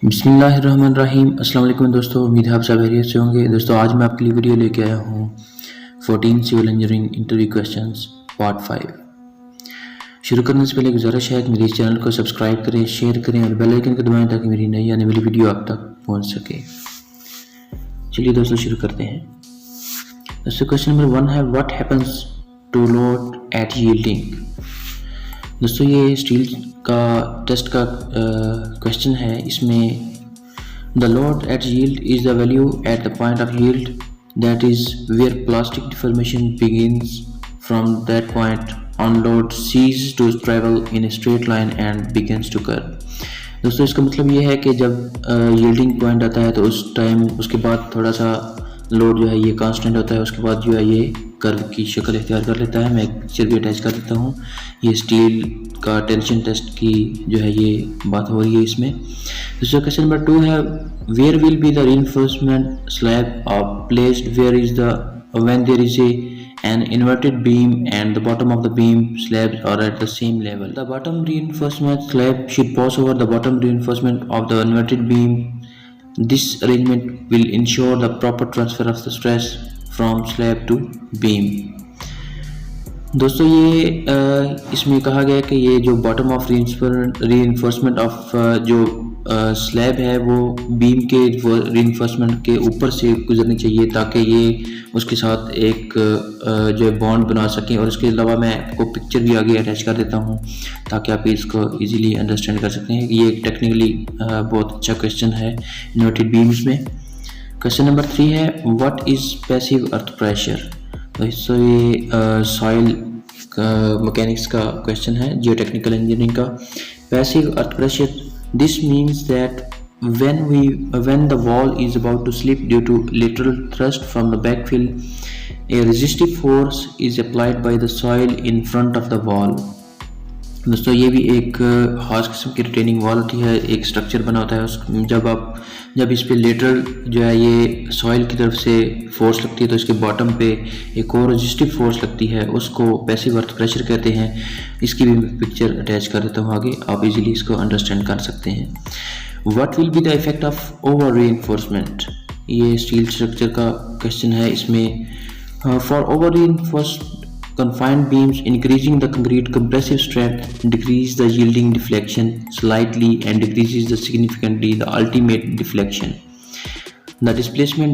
बिस्मिल्लाहिर्रहमानिर्रहीम। अस्सलाम वालेकुम दोस्तों, उम्मीद है आप सब खैरियत से होंगे। दोस्तों आज मैं आपके लिए वीडियो लेके आया हूँ 14 civil engineering interview questions part 5। शुरू करने से पहले गुजारिश है कि मेरे इस चैनल को सब्सक्राइब करें, शेयर करें और बेल आइकन को दबाएं ताकि मेरी नई आने वाली वीडियो आप तक पहुँच सके। चलिए दोस्तों शुरू करते हैं। दोस्तों क्वेश्चन नंबर 1 है, what happens to load at yielding. दोस्तों ये स्टील का टेस्ट का क्वेश्चन है। इसमें the load at yield is the value at the point of yield that is where plastic deformation begins from that point on load ceases to travel in a straight line and begins to curve. दोस्तों इसका मतलब ये है कि जब yielding point आता है तो उस टाइम उसके बाद थोड़ा सा लोड जो है ये कांस्टेंट होता है, उसके बाद जो है ये कर्व की शक्ल इख्तियार कर लेता है। मैं एक पिक्चर भी अटैच कर देता हूँ। ये स्टील का टेंशन टेस्ट की जो है ये बात हो रही है इसमें। दूसरा क्वेश्चन नंबर 2 है, where will be the reinforcement slab placed where is the when there is an inverted beam and the bottom of the beam slabs are at the same level. The bottom reinforcement slab should pass over the bottom reinforcement of the inverted beam. This arrangement will ensure the proper transfer of the stress from slab to beam. दोस्तों ये इसमें कहा गया है कि ये जो bottom of reinforcement of जो स्लैब है वो बीम के रीइंफोर्समेंट के ऊपर से गुजरनी चाहिए ताकि ये उसके साथ एक जो है बॉन्ड बना सकें। और इसके अलावा मैं आपको पिक्चर भी आगे अटैच कर देता हूँ ताकि आप इसको इजीली अंडरस्टैंड कर सकते हैं। ये एक टेक्निकली बहुत अच्छा क्वेश्चन है इन्वर्टेड बीम्स में। क्वेश्चन नंबर 3 है, what is passive earth pressure. तो ये सॉइल मैकेनिक्स का क्वेश्चन है, जियो टेक्निकल इंजीनियरिंग का। Passive earth pressure, this means that when the wall is about to slip due to lateral thrust from the backfill, a resistive force is applied by the soil in front of the wall. दोस्तों ये भी एक खास किस्म की retaining wall होती है, एक स्ट्रक्चर बना होता है। जब इस पे लेटरल जो है ये सॉइल की तरफ से फोर्स लगती है तो इसके बॉटम पे एक और रेजिस्टिव फोर्स लगती है, उसको पैसिव अर्थ प्रेशर कहते हैं। इसकी भी मैं पिक्चर अटैच कर देता हूँ आगे, आप इजीली इसको अंडरस्टैंड कर सकते हैं। What will be the effect of over reinforcement? ये स्टील स्ट्रक्चर का क्वेश्चन है। इसमें for over reinforced confined beams, increasing the concrete compressive strength decreases the yielding deflection slightly and decreases the significantly the ultimate deflection. The displacement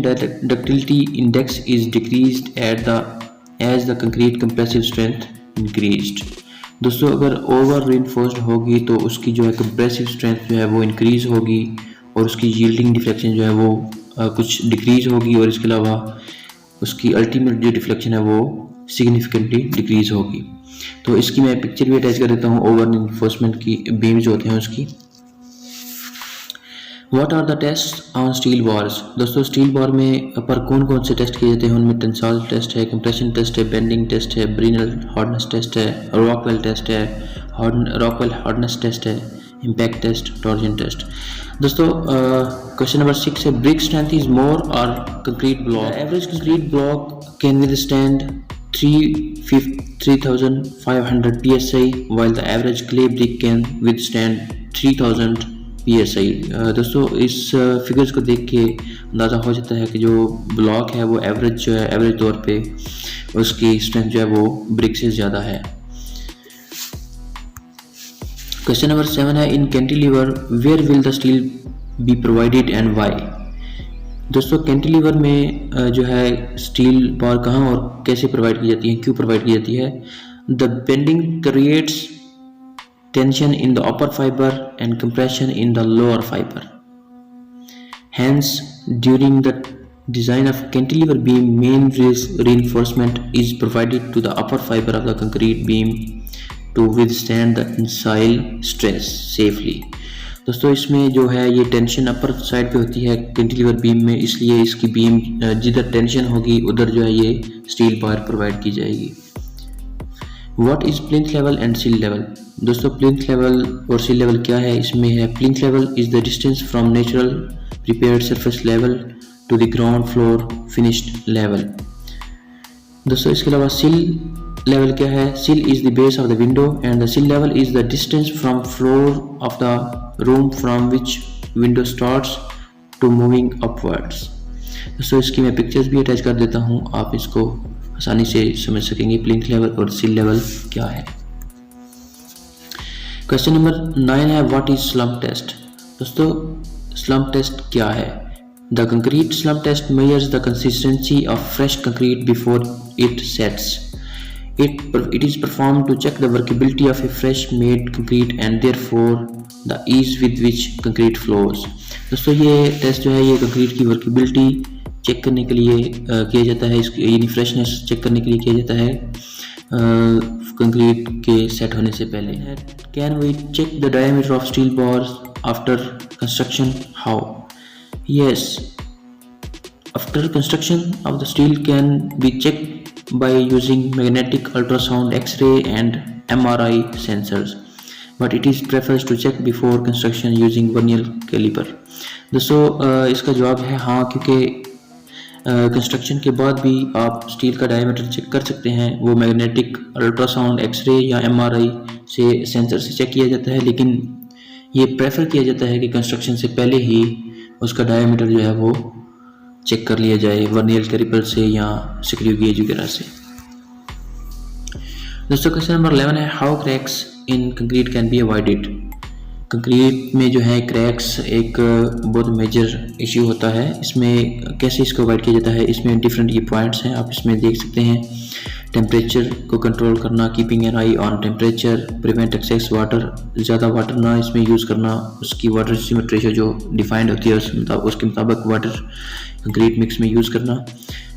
ductility index is decreased as the concrete compressive strength increased. दोस्तों अगर over reinforced होगी तो उसकी जो है compressive strength जो है वो इंक्रीज होगी और उसकी यील्डिंग डिफ्लेक्शन जो है वो कुछ डिक्रीज होगी और इसके अलावा उसकी अल्टीमेट जो डिफ्लेक्शन है वो सिग्निफिकेंटली डिक्रीज होगी। तो इसकी मैं पिक्चर भी अटैच कर देता हूँ ओवर रीइंफोर्समेंट की बीम जो होते हैं उसकी। What are the tests on steel bars? दोस्तों स्टील बार में पर कौन कौन से टेस्ट किए जाते हैं? उनमें टेंसाइल टेस्ट है, कंप्रेशन टेस्ट है, बेंडिंग टेस्ट है, ब्रिनल हार्डनेस टेस्ट है, रॉकवेल टेस्ट है, रॉकवेल हार्डनेस टेस्ट है, इम्पैक्ट टेस्ट, टॉर्जन टेस्ट। दोस्तों क्वेश्चन नंबर 6 है, ब्रिक स्ट्रेंथ इज मोर और concrete block. Average concrete block can withstand 3500 psi while the average clay brick can withstand 3000 psi। दोस्तों इस figures को देख के अंदाज़ा हो जाता है कि जो ब्लॉक है वो एवरेज तौर पे उसकी स्ट्रेंथ जो है वो ब्रिक से ज़्यादा है। क्वेश्चन नंबर 7 है, in cantilever where will the steel be provided and why. दोस्तों कैंटिलीवर में जो है स्टील बार कहाँ और कैसे प्रोवाइड की जाती है, क्यों प्रोवाइड की जाती है? The bending creates tension in the upper fiber and compression in the lower fiber. Hence, during the design of cantilever beam, main reinforcement is provided to the upper fiber of the concrete beam to withstand the tensile stress safely. दोस्तों इसमें जो है ये tension upper side पे होती है cantilever beam में, इसलिए इसकी बीम जिधर टेंशन होगी उधर जो है ये स्टील बार प्रोवाइड की जाएगी। What is plinth level and sill level? दोस्तों plinth level और sill level क्या है? इसमें है plinth level is the distance from natural prepared surface level to the ground floor finished level. दोस्तों इसके अलावा sill level क्या है? Sill is the base of the window and the sill level is the distance from floor of the room from which window starts to moving upwards। दोस्तों इसकी मैं pictures भी attach कर देता हूँ, आप इसको आसानी से समझ सकेंगे प्लिंथ लेवल और सिल लेवल क्या है। क्वेश्चन नंबर 9 है व्हाट इज स्लम्प टेस्ट। दोस्तों स्लम्प टेस्ट क्या है? The concrete slump test measures the consistency of fresh concrete before it sets. It is performed to check the workability of a fresh made concrete and therefore the ease with which concrete flows। दोस्तों ये test जो है ये concrete की workability check करने के लिए किया जाता है, यानी फ्रेशनेस चेक करने के लिए किया जाता है कंक्रीट के सेट होने से पहले। Can we check the diameter of steel bars after construction? How? Yes, after construction of the steel can be check by using magnetic ultrasound, X-ray and MRI sensors, but it is prefers to check before construction using vernier caliper। दोस्तों इसका जवाब है हाँ, क्योंकि construction के बाद भी आप स्टील का डायमीटर चेक कर सकते हैं। वो मैग्नेटिक अल्ट्रासाउंड, एक्सरे या MRI से सेंसर से चेक किया जाता है, लेकिन ये प्रेफर किया जाता है कि कंस्ट्रक्शन से पहले ही उसका डायमीटर जो है वो चेक कर लिया जाए वर्नियर कैलिपर से या स्क्रू गेज वगैरह से। दोस्तों क्वेश्चन नंबर 11 है how cracks in concrete can be avoided. Concrete में जो है क्रैक्स एक बहुत मेजर इश्यू होता है, इसमें कैसे इसको अवॉइड किया जाता है? इसमें डिफरेंट ये पॉइंट्स हैं, आप इसमें देख सकते हैं। टेम्परेचर को कंट्रोल करना, keeping an eye on temperature, prevent excess water, ज़्यादा वाटर ना इसमें यूज़ करना, उसकी वाटर सीमेंट रेशो जो डिफाइंड होती है उसके मुताबिक वाटर कंक्रीट मिक्स में यूज़ करना।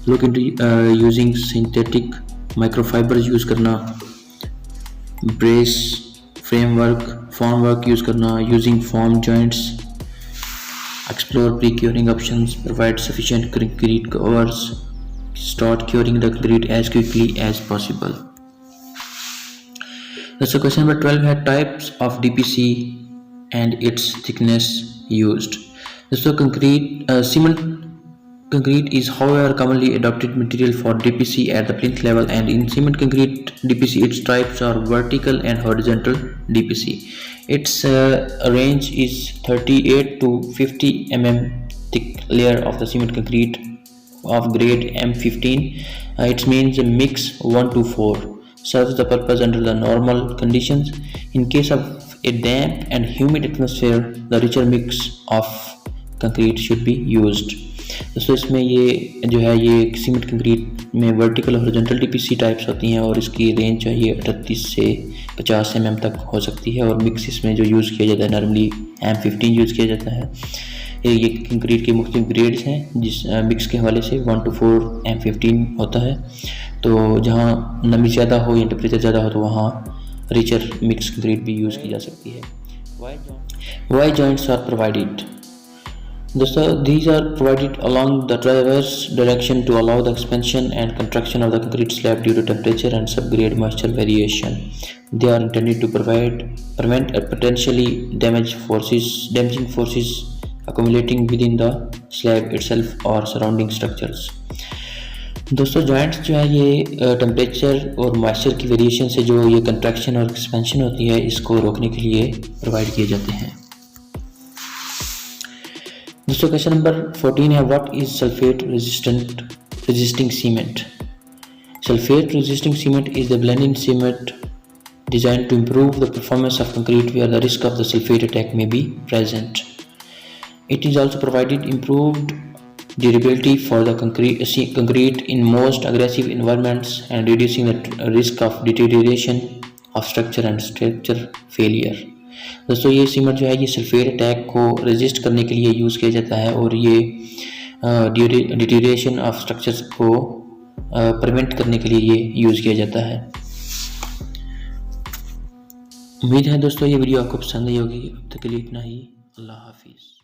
Look into using synthetic microfibers use करना, ब्रेस फ्रेमवर्क फॉर्मवर्क यूज़ करना, using form joints, explore pre curing options, provide sufficient concrete covers, start curing the concrete as quickly as possible। That's the question number 12 है types of DPC and its thickness used। दोस्तों cement concrete is however commonly adopted material for DPC at the plinth level, and in cement concrete DPC its types are vertical and horizontal DPC। Its range is 38 to 50 mm thick layer of the cement concrete of grade M15। It means a mix 1 to 4 serves the purpose under the normal conditions। In case of a damp and humid atmosphere the richer mix of concrete should be used। दोस्तों इसमें ये जो है ये cement concrete में vertical और horizontal DPC types होती हैं और इसकी रेंज जो है ये 38 से 50 mm तक हो सकती है, और मिक्स इसमें जो यूज़ किया जाता है नॉर्मली M15 यूज़ किया जाता है। ये कंक्रीट के मुख्तलिफ ग्रेड्स हैं जिस मिक्स के हवाले से 1 to 4 M15 होता है। तो जहाँ नमी ज़्यादा हो या टेम्परेचर ज़्यादा हो तो वहाँ रिचर मिक्स कंक्रीट भी यूज़ की जा सकती है। Why joints are provided. दोस्तों these are provided along the transverse direction to allow the expansion and contraction of the concrete slab due to temperature and subgrade moisture variation। They are intended to prevent potentially damaging forces accumulating within the slab itself or surrounding structures। दोस्तों joints जो है ये temperature और moisture की variation से जो ये contraction और एक्सपेंशन होती है इसको रोकने के लिए प्रोवाइड किए जाते हैं। दोस्तों क्वेश्चन नंबर 14 है what is sulphate resisting cement. Sulphate resisting cement is the blending cement designed to improve the performance of concrete where the risk of the sulfate attack may be present। It is also provided improved durability for the concrete in most aggressive environments and reducing the risk of deterioration of structure and structure failure। दोस्तों ये cement जो है ये sulphate attack को resist करने के लिए use किया जाता है और ये डिटेरिएशन ऑफ स्ट्रक्चर्स को प्रिवेंट करने के लिए ये यूज़ किया जाता है। उम्मीद है दोस्तों ये वीडियो आपको पसंद आई होगी। अब तक के लिए इतना ही। अल्लाह हाफिज़।